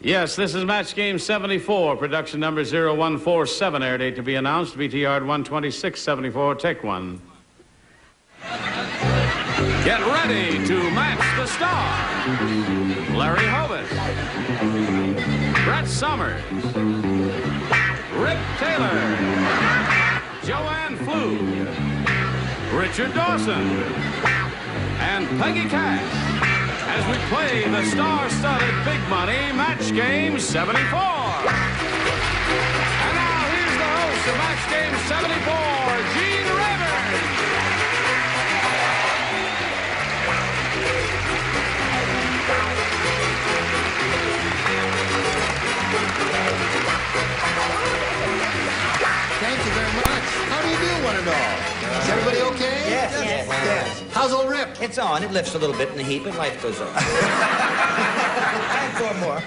Yes, this is match game 74, production number 0147, air date to be announced, BT yard 12674, take one. Get ready to match the star. Larry Hovis, Brett Summers, Rick Taylor, Joanne Pflug, Richard Dawson, and Peggy as we play the star-studded big money match game 74. And now here's the host of match game 74, Gene Rivers. Thank you very much. How do you do, one and all? Is everybody okay? Yes. How's old Rip? It's on. It lifts a little bit in the heat, but life goes on. And 4 more.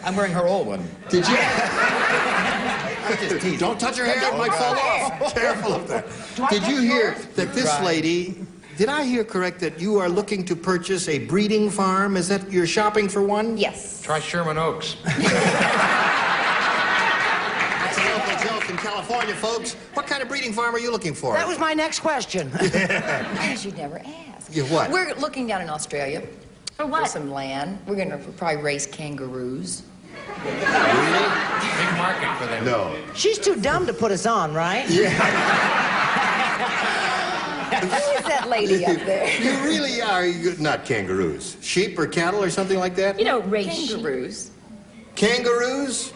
I'm wearing her old one. Did you? I'm just teasing. Don't touch her hair. It might fall off. Careful of that. Did you hear that this lady... Did I hear correct that you are looking to purchase a breeding farm? Is that you're shopping for one? Yes. Try Sherman Oaks. That's a local joke in California, folks. What kind of breeding farm are you looking for? That was my next question. I should never ask. You what? We're looking down in Australia. For what? For some land. We're going to probably raise kangaroos. Really? Big market for them. No. She's too dumb to put us on, right? Who is that lady up there? You really are. You're not kangaroos. Sheep or cattle or something like that? You don't raise Kangaroos. Kangaroos?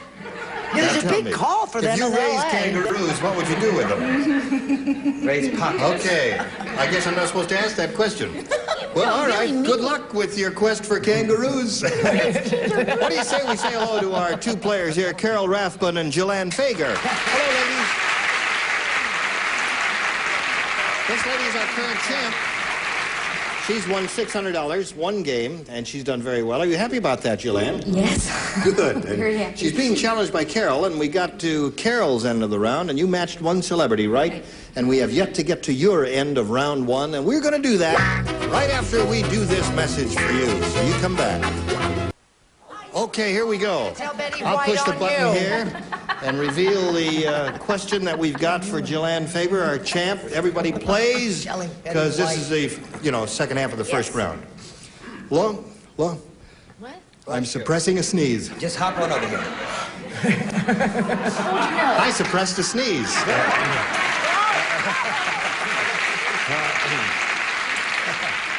There's Now a tell big me, call for them if you in raised LA. kangaroos, what would you do with them? Raise pups. Okay. I guess I'm not supposed to ask that question. Well, all right. Good luck with your quest for kangaroos. What do you say we say hello to our 2 players here, Carol Rathbun and Joanne Fager? Hello, ladies. This lady is our current champ. She's won $600, 1 game, and she's done very well. Are you happy about that, Joanne? Yes. Good. Very happy. She's being challenged by Carol, and we got to Carol's end of the round, and you matched 1 celebrity, right? And we have yet to get to your end of round 1, and we're going to do that right after we do this message for you. So you come back. Okay, here we go. Tell Betty I'll White push the on button you. here and reveal the question that we've got for Joanne Faber, our champ. Everybody plays, Telling Betty because this White. is the, second half of the first round. Long. What? I'm suppressing a sneeze. Just hop on over here. I suppressed a sneeze.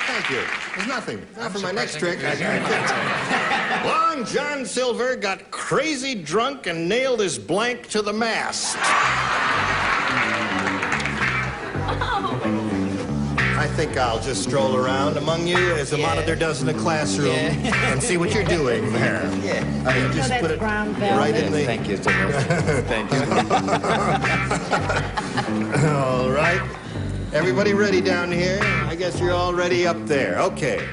Thank you. There's nothing. Not for my next trick. Long John Silver got crazy drunk and nailed his blank to the mast. I think I'll just stroll around among you as a monitor does in a classroom and see what you're doing there. I just that's put it brown right in the... Thank you so much. Thank you. All right. Everybody ready down here? I guess you're all ready up there. Okay.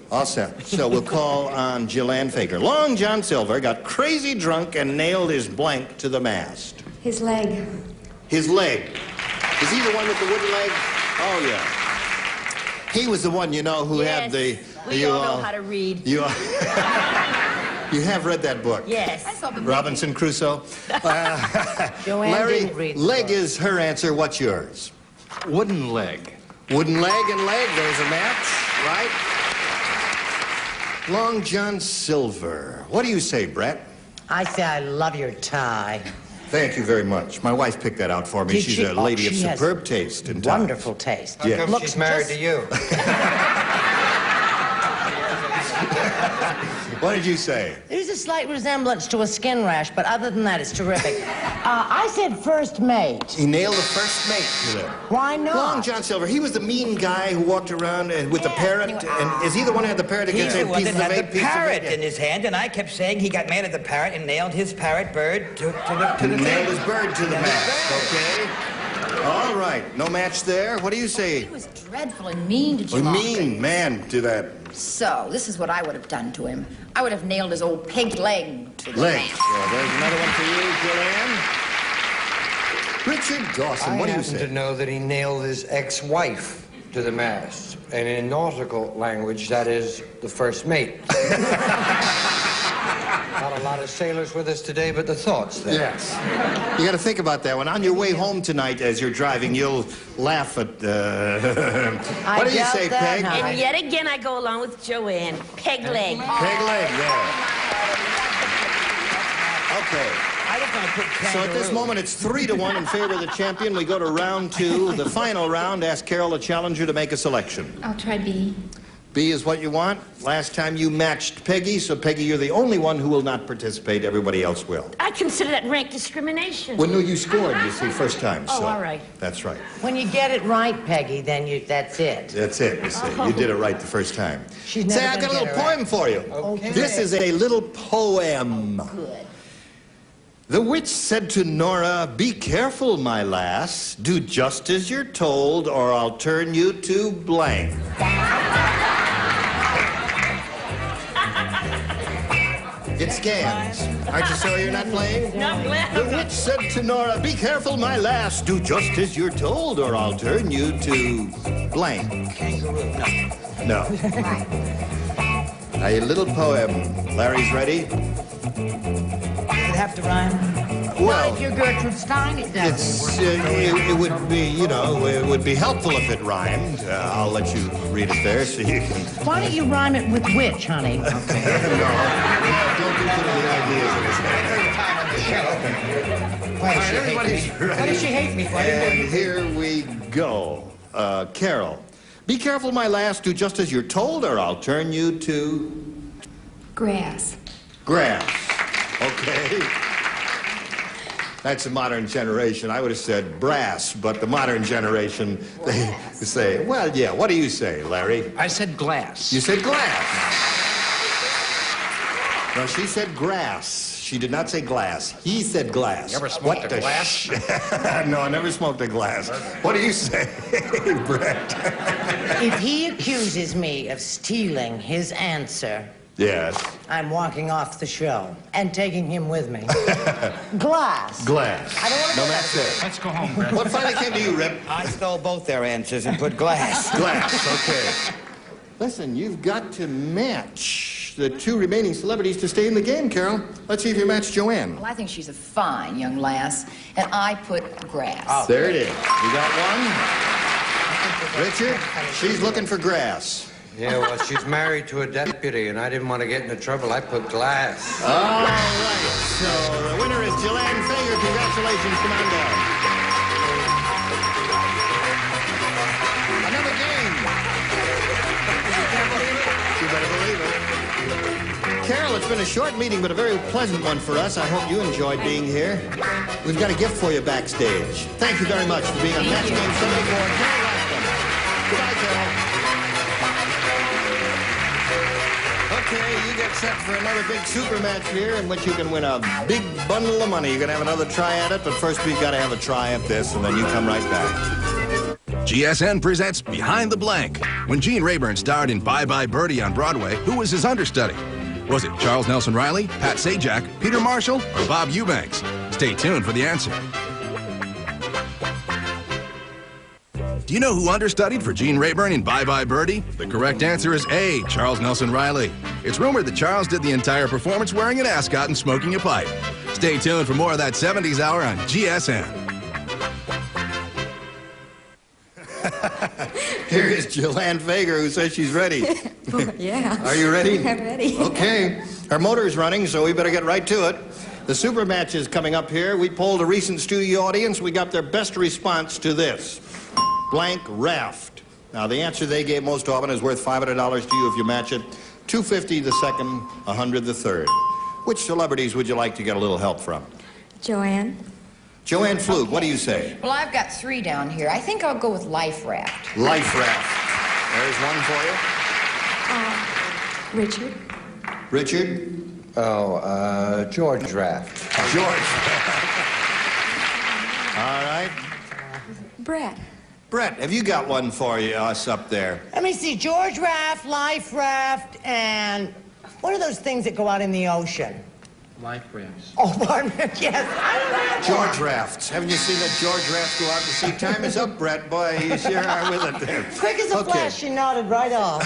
All set. So we'll call on Joanne Fager. Long John Silver got crazy drunk and nailed his blank to the mast. His leg. His leg. Is he the one with the wooden leg? Oh, yeah. He was the one, who had the... We all know how to read. You have read that book? Yes. I saw the movie. Robinson Crusoe. Joanne Larry, didn't read the leg book. is her answer. What's yours? Wooden leg. Wooden leg and leg. There's a match, right? Long John Silver. What do you say, Brett? I say I love your tie. Thank you very much. My wife picked that out for me. Did She's she? a lady of She has superb taste in ties. Wonderful taste. Yeah. Come she's married to you. What did you say? There's a slight resemblance to a skin rash, but other than that, it's terrific. I said first mate. He nailed the first mate to them. Why not? Long John Silver. He was the mean guy who walked around with the parrot. And is he the one who had the parrot He's against the a one piece that of had eight? the parrot in his hand, and I kept saying he got mad at the parrot and nailed his parrot bird to the Nailed his bird to the mast. Okay. All right. No match there. What do you say? He was dreadful and mean to A Jim. mean man to that So, this is what I would have done to him. I would have nailed his old pink leg to the leg. mast. Well, there's another one for you, Joanne. Richard Dawson, what do you happen say? to know that he nailed his ex-wife to the mast. And in nautical language, that is the first mate. lot of sailors with us today, but the thought's there. Yes. You got to think about that one. On your way home tonight as you're driving, you'll laugh at... what do you say, Peg? And yet again, I go along with Joanne. Peg leg. Peg leg, yeah. Okay. I was gonna put So at this moment, it's 3-1 in favor of the champion. We go to round 2, the final round. Ask Carol, the challenger, to make a selection. I'll try B. B is what you want. Last time you matched Peggy, so Peggy, you're the only one who will not participate. Everybody else will. I consider that rank discrimination. Well, no, you scored, you see, first time. Oh, so all right. That's right. When you get it right, Peggy, then that's it. That's it, you see. You did it right the first time. She's never Say, I've got a gonna little get it poem right. for you. Okay. This is a little poem. Good. The witch said to Nora, "Be careful, my lass. Do just as you're told, or I'll turn you to blank." It scans. Aren't you sorry you're not playing? No, I'm glad. The witch said to Nora, "Be careful, my lass. Do just as you're told, or I'll turn you to blank." Kangaroo. No. No. A little poem. Larry's ready? Does it have to rhyme? Well, if you're Gertrude Stein, it does. It would be, you know, it would be helpful if it rhymed. I'll let you read it there so you can... Why don't you rhyme it with witch, honey? No, don't be putting the ideas in his head. Why does she hate me? Why does she hate me for? And here we go. Carol. Be careful, my lass. Do just as you're told, or I'll turn you to... Grass. Grass. Okay. That's the modern generation. I would have said brass, but the modern generation, they say, well, yeah, what do you say, Larry? I said glass. You said glass. No, she said grass. She did not say glass. He said glass. You ever smoked What a the glass? No, I never smoked a glass. What do you say, Brett? If he accuses me of stealing his answer, Yes. I'm walking off the show and taking him with me. Glass. Glass. I don't want to No, go that's it. Let's go home, Brett. What finally came to you, Rip? I stole both their answers and put glass. Glass, okay. Listen, you've got to match the 2 remaining celebrities to stay in the game, Carol. Let's see if you match Joanne. Well, I think she's a fine young lass, and I put grass. Oh, there it is. You got one? Richard, she's looking for grass. Yeah, well, she's married to a deputy, and I didn't want to get into trouble. I put glass. All right. So the winner is Joanne Fager. Congratulations. Come on down. Another game. You better believe it. Carol, it's been a short meeting, but a very pleasant one for us. I hope you enjoyed being here. We've got a gift for you backstage. Thank you very much for being on Match Game 74. Carol Raskin. Goodbye, Carol. Okay, you get set for another big super match here in which you can win a big bundle of money. You can have another try at it, but first we've got to have a try at this, and then you come right back. GSN presents Behind the Blank. When Gene Rayburn starred in Bye Bye Birdie on Broadway, who was his understudy? Was it Charles Nelson Riley, Pat Sajak, Peter Marshall, or Bob Eubanks? Stay tuned for the answer. Do you know who understudied for Gene Rayburn in Bye Bye Birdie? The correct answer is A, Charles Nelson Riley. It's rumored that Charles did the entire performance wearing an ascot and smoking a pipe. Stay tuned for more of that 70s hour on GSN. Here is Joanne Fager, who says she's ready. Yeah. Are you ready? I'm ready. Okay. Her motor's running, so we better get right to it. The super match is coming up here. We polled a recent studio audience. We got their best response to this. Blank Raft. Now, the answer they gave most often is worth $500 to you if you match it. $250 the second, $100 the third. Which celebrities would you like to get a little help from? Joanne. Joanne Pflug, what do you say? Well, I've got 3 down here. I think I'll go with Life Raft. Life Raft. There's one for you. Richard. Richard? Oh, George Raft. George. All right. Brett. Brett, have you got one for us up there? Let me see. George Raft, Life Raft, and what are those things that go out in the ocean? Life rafts. Oh, pardon me. Yes, I don't know. George Rafts. Haven't you seen that George Raft go out to sea? Time is up, Brett. Boy, you sure are with it there. Quick as a flash, she nodded right off.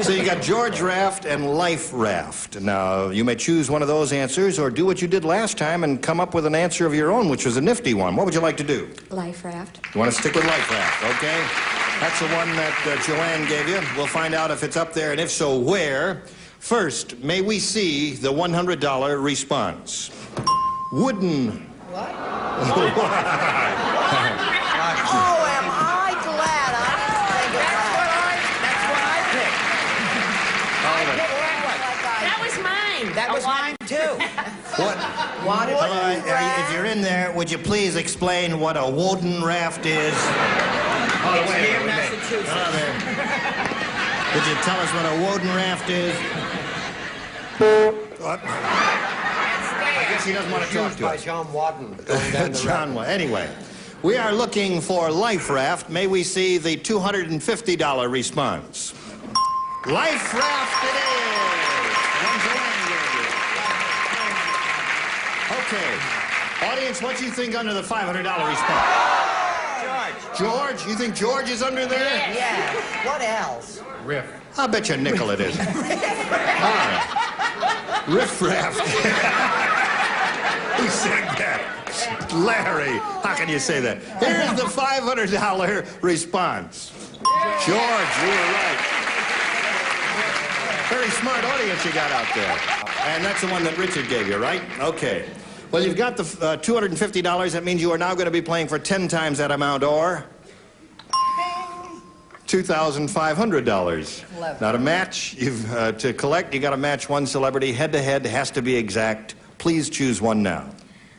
So you got George Raft and Life Raft. Now, you may choose one of those answers or do what you did last time and come up with an answer of your own, which was a nifty one. What would you like to do? Life raft. You want to stick with Life Raft, okay? That's the one that Joanne gave you. We'll find out if it's up there, and if so, where. First, may we see the $100 response? Wooden. What? Oh, am I glad I That was mine. That was mine, too. What? If you're in there, would you please explain what a wooden raft is? It's here in Massachusetts. Would you tell us what a wooden raft is? What? I guess he doesn't want to talk to By us. John Wadden. Going down the John, anyway, we are looking for Life Raft. May we see the $250 response? Life Raft it is! One Joanne gave you. Okay. Audience, what do you think under the $500 response? George, you think George is under there? Yes. What else? Riff. I'll bet you a nickel it isn't. All right. Riff Raft. Who said that? Larry. How can you say that? Here's the $500 response. George, you were right. Very smart audience you got out there. And that's the one that Richard gave you, right? Okay. Well, you've got the $250. That means you are now going to be playing for 10 times that amount, or $2,500. Now, to match, to collect, you got to match one celebrity head-to-head. Has to be exact. Please choose one now.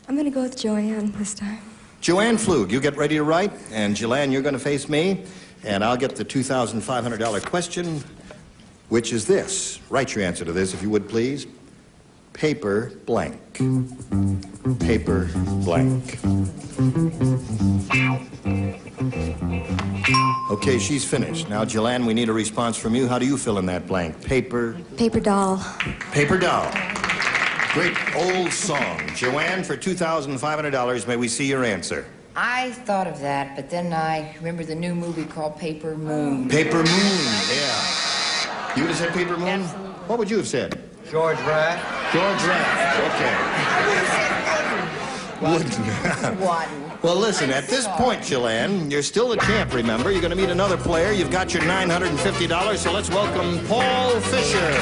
I'm going to go with Joanne this time. Joanne Pflug, you get ready to write. And Gillian, you're going to face me. And I'll get the $2,500 question, which is this. Write your answer to this, if you would, please. Paper blank. Paper blank. Okay, she's finished. Now, Gillian, we need a response from you. How do you fill in that blank? Paper? Paper doll. Paper doll. Great old song. Joanne, for $2,500, may we see your answer? I thought of that, but then I remember the new movie called Paper Moon. Paper Moon, yeah. You would have said Paper Moon? What would you have said? George Raft. George Raft, okay. Wooden. Wadden. Well, listen, at this point, Gillian, you're still the champ, remember? You're going to meet another player. You've got your $950, so let's welcome Paul Fisher.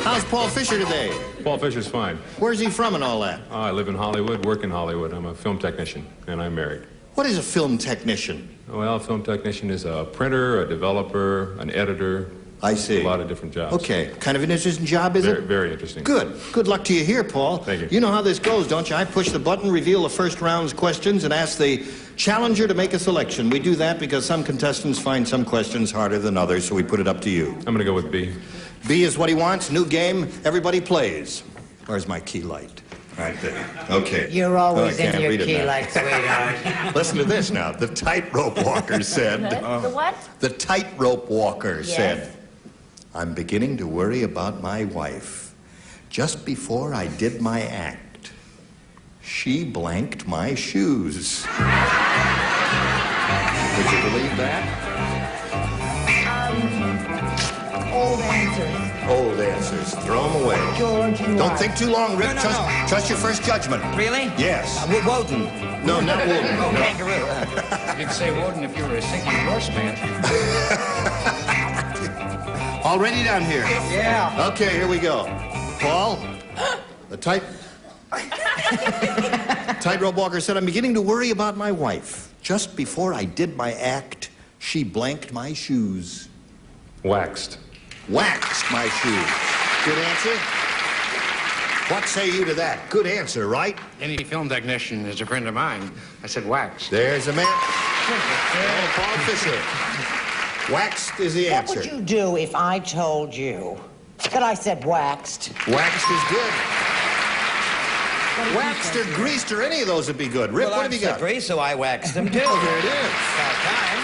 How's Paul Fisher today? Paul Fisher's fine. Where's he from and all that? I live in Hollywood, work in Hollywood. I'm a film technician, and I'm married. What is a film technician? Well, a film technician is a printer, a developer, an editor. I see. A lot of different jobs. Okay. Kind of an interesting job, is it? Very interesting. Good. Good luck to you here, Paul. Thank you. You know how this goes, don't you? I push the button, reveal the first round's questions, and ask the challenger to make a selection. We do that because some contestants find some questions harder than others, so we put it up to you. I'm going to go with B. B is what he wants. New game. Everybody plays. Where's my key light? Right there. Okay. You're always I can't in your read it key now. like sweetheart. Listen to this now. The tightrope walker said... The what? The tightrope walker Yes. said, I'm beginning to worry about my wife. Just before I did my act, she blanked my shoes. Would you believe that? Old answers. Old answers. Throw them away. George, you Don't are. think too long, Rick. No. Trust your first judgment. Really? Yes. Woden. No, not Woden. Oh, No. kangaroo. You'd say Wadden if you were a sinking horse man. All ready down here? Yeah. Okay, here we go. Paul, the tightrope walker said, I'm beginning to worry about my wife. Just before I did my act, she blanked my shoes. Waxed. Waxed my shoes. Good answer. What say you to that? Good answer, right? Any film technician is a friend of mine. I said wax. There's a man. Oh, Paul Fisher. Waxed is the What answer. would you do if I told you that I said waxed? Waxed is good. Waxed or greased or any of those would be good. Rip, Well, what have I'm you got? slippery, so I waxed them, too. Oh, there it is. About time.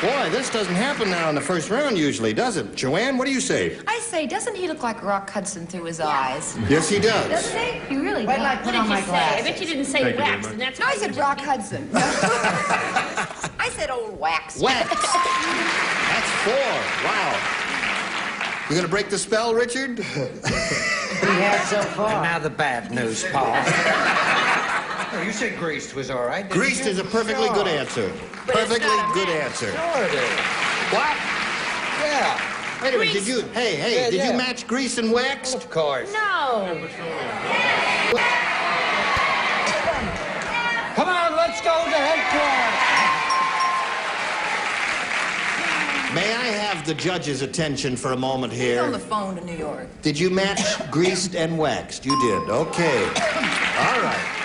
Boy, this doesn't happen now in the first round usually, does it? Joanne, what do you say? I say, doesn't he look like Rock Hudson through his eyes? Yes, he does. Doesn't he? He really Wait does. till I put What on did my you say? I glasses. bet you didn't say wax, and that's No, I why said you Rock Hudson. I said old wax. Wax. That's 4. Wow. You gonna break the spell, Richard? He has so far. Now the bad news, Paul. Oh, you said greased was all right, didn't Greased you? is a perfectly good answer. Perfectly good answer. Sure it is. What? Yeah, Wait a minute, did you, hey, did you match grease and wax? of course. No. Come on, let's go to headquarters. May I have the judge's attention for a moment He's on the here? phone to New York. Did you match greased and waxed? You did, okay. All right.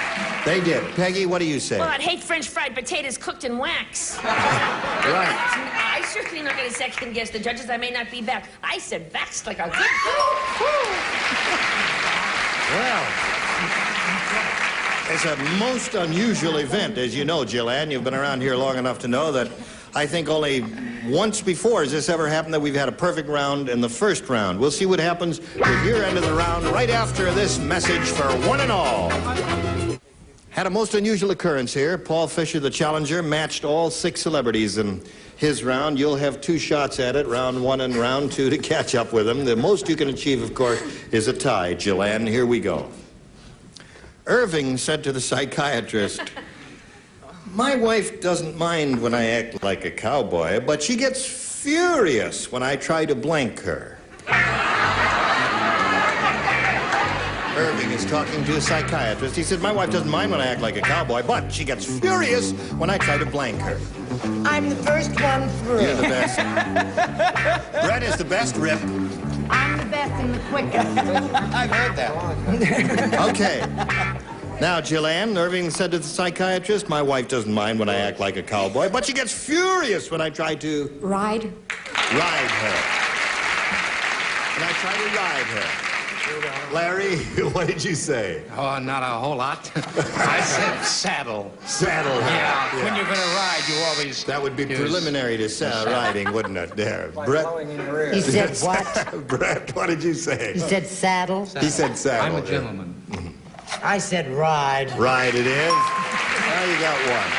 They did. Peggy, what do you say? Well, I'd hate French fried potatoes cooked in wax. Right. I certainly not going to second guess the judges. I may not be back. I said waxed like a good. Well, it's a most unusual event, as you know, Jillian. You've been around here long enough to know that I think only once before has this ever happened that we've had a perfect round in the first round. We'll see what happens with your end of the round right after this message for one and all. Had a most unusual occurrence here. Paul Fisher, the challenger, matched all 6 celebrities in his round. You'll have 2 shots at it, round 1 and round 2, to catch up with him. The most you can achieve, of course, is a tie. Jillian, here we go. Irving said to the psychiatrist, "My wife doesn't mind when I act like a cowboy, but she gets furious when I try to blank her." Irving is talking to a psychiatrist. He said, "My wife doesn't mind when I act like a cowboy, but she gets furious when I try to blank her." I'm the first one through. You're the best. Brett is the best, Rip. I'm the best and the quickest. I've heard that. Okay. Now, Jillian, Irving said to the psychiatrist, "My wife doesn't mind when I act like a cowboy, but she gets furious when I try to Ride? ride her." When I try to ride her. Larry, what did you say? Oh, not a whole lot. I said saddle. Saddle her. Yeah, when you're going to ride, you always... That would be preliminary to riding, wouldn't it? There. Brett, He said what? Brett, what did you say? He said saddle. He said saddle. I'm a gentleman. I said ride. Ride it is. Now you got one.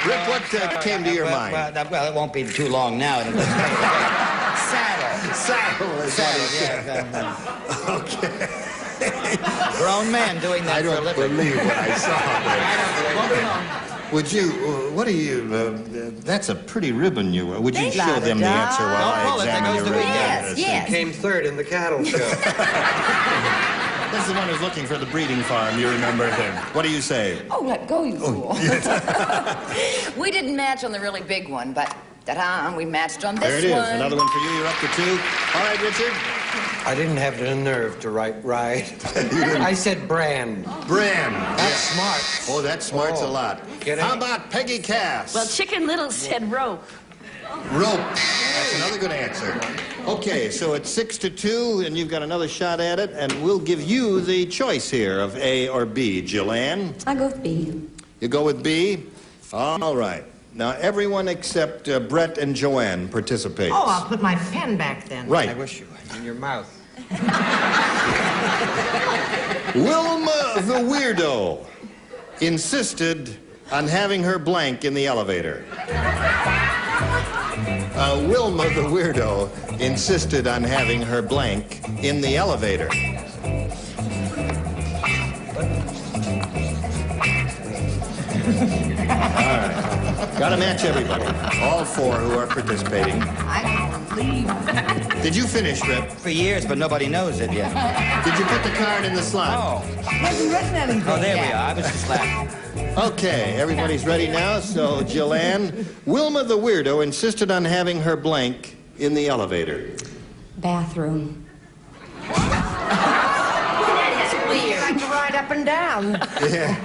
Rip, what came to your mind? Well, it won't be too long now. Saddle. Saddle is what he said. Yeah, Okay. grown man doing that I for a don't living. believe what I saw. Won't be long. Would you, what are you, that's a pretty ribbon you wear. Would you They show got them it, the Doc. answer while Don't I pull it, there examine goes your the ribbon? weekend. Yes. Came third in the cattle show. This is the one who's looking for the breeding farm, you remember him. What do you say? Oh, let go, you fool. We didn't match on the really big one, but ta-da, we matched on this one. There it is. Another one for you. You're up to 2. All right, Richard. I didn't have the nerve to write right. I said brand. Brand. That's smart. Oh, that smarts a lot. Get How it? about Peggy Cass? Well, Chicken Little said rope. Rope. That's another good answer. Okay, so it's 6-2, and you've got another shot at it, and we'll give you the choice here of A or B. Jillian, I go with B. you go with B? All right. Now, everyone except Brett and Joanne participates. Oh, I'll put my pen back then. I Right. wish you would. In your mouth. Wilma the weirdo insisted on having her blank in the elevator. Wilma the weirdo insisted on having her blank in the elevator. All right. Got to match everybody. All 4 who are participating. I can't believe. Did you finish, Rip? For years, but nobody knows it yet. Did you put the card in the slot? Oh, He hasn't written anything oh, there we yet. are. I was just laughing. Okay, everybody's ready now. So, Jillian, Wilma the weirdo insisted on having her blank in the elevator. Bathroom. You like to ride up and down. Yeah.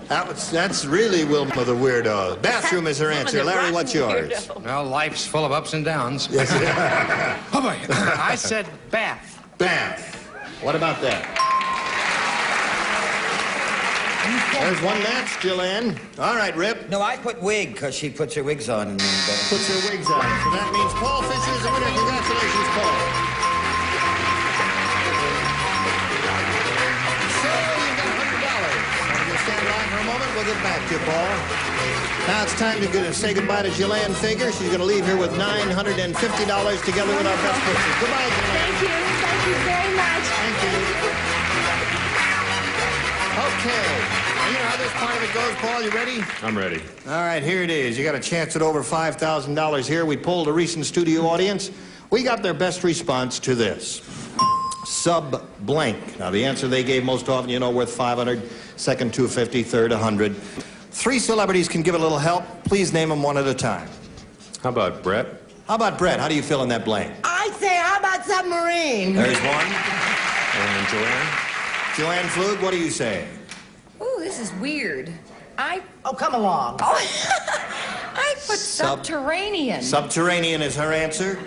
That's really Wilma the weirdo. Bathroom is her answer. Larry, what's yours? Well, life's full of ups and downs. Yes. Oh, boy. I said bath. Bath. What about that? There's one match, Jillian. All right, Rip. No, I put wig because she puts her wigs on. And Puts her wigs on. So that means Paul Fisher is the winner. Congratulations, Paul. So you've got $100. If you stand by for a moment, we'll get back to you, Paul. Now it's time to say goodbye to Jillian Fager. She's going to leave here with $950 together with our best pictures. Goodbye, Jillian. Thank you. Thank you very much. Thank you. Okay. Now, you know how this part of it goes, Paul? You ready? I'm ready. All right, here it is. You got a chance at over $5,000 here. We polled a recent studio audience. We got their best response to this. Sub-blank. Now, the answer they gave most often, you know, worth 500, second 250, third 100. 3 celebrities can give a little help. Please name them one at a time. How about Brett? How about Brett? How do you fill in that blank? I'd say, how about submarine? There's one. And Joanne? Joanne Pflug, what do you say? Ooh, this is weird. Oh, come along. I put subterranean. Subterranean is her answer.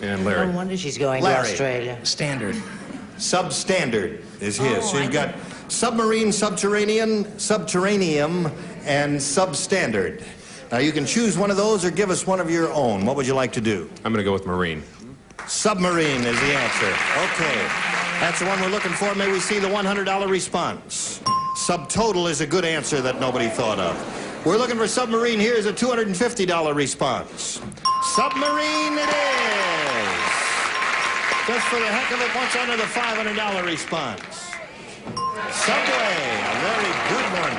And No Larry? wonder she's going Larry. to Australia. Standard. Substandard is his. So you've got submarine, subterranean, subterraneum, and substandard. Now you can choose one of those or give us one of your own. What would you like to do? I'm going to go with Marine. Submarine is the answer. Okay. That's the one we're looking for. May we see the $100 response? Subtotal is a good answer that nobody thought of. We're looking for submarine. Here's a $250 response. Submarine it is. Just for the heck of it, what's under the $500 response? Subway, a very good one.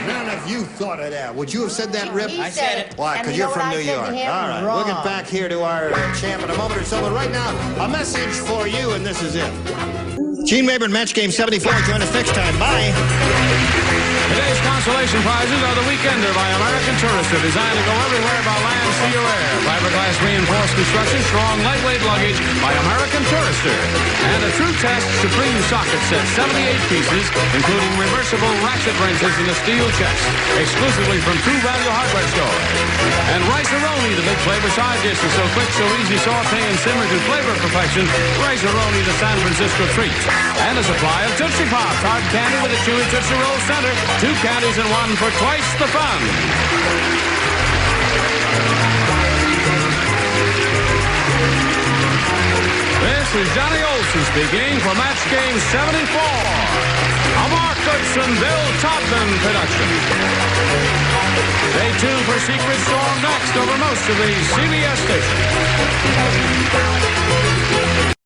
None of you thought of that. Would you have said that, Rip? I said it. Why? And Because you you're know from what New I said York. to him? All right, we'll get Wrong. back here to our champ in a moment or so. But right now, a message for you, and this is it. Gene Rayburn, Match Game 74. Join us next time. Bye. Today's consolation prizes are the Weekender by American Tourister, designed to go everywhere by land, sea, or air. Fiberglass reinforced construction, strong, lightweight luggage by American Tourister. And a True Test Supreme socket set, 78 pieces, including reversible ratchet wrenches and a steel chest, exclusively from True Value Hardware Store. And Rice-A-Roni, the big flavor side dish, is so quick, so easy, saute and simmer to flavor perfection. Rice-A-Roni, the San Francisco treat. And a supply of Tootsie Pops, hard candy with a chewy Tootsie Roll center. 2 candies in one for twice the fun. This is Johnny Olson speaking for Match Game 74. A Mark Goodson, Bill Todman production. Stay tuned for Secret Storm next over most of these CBS stations.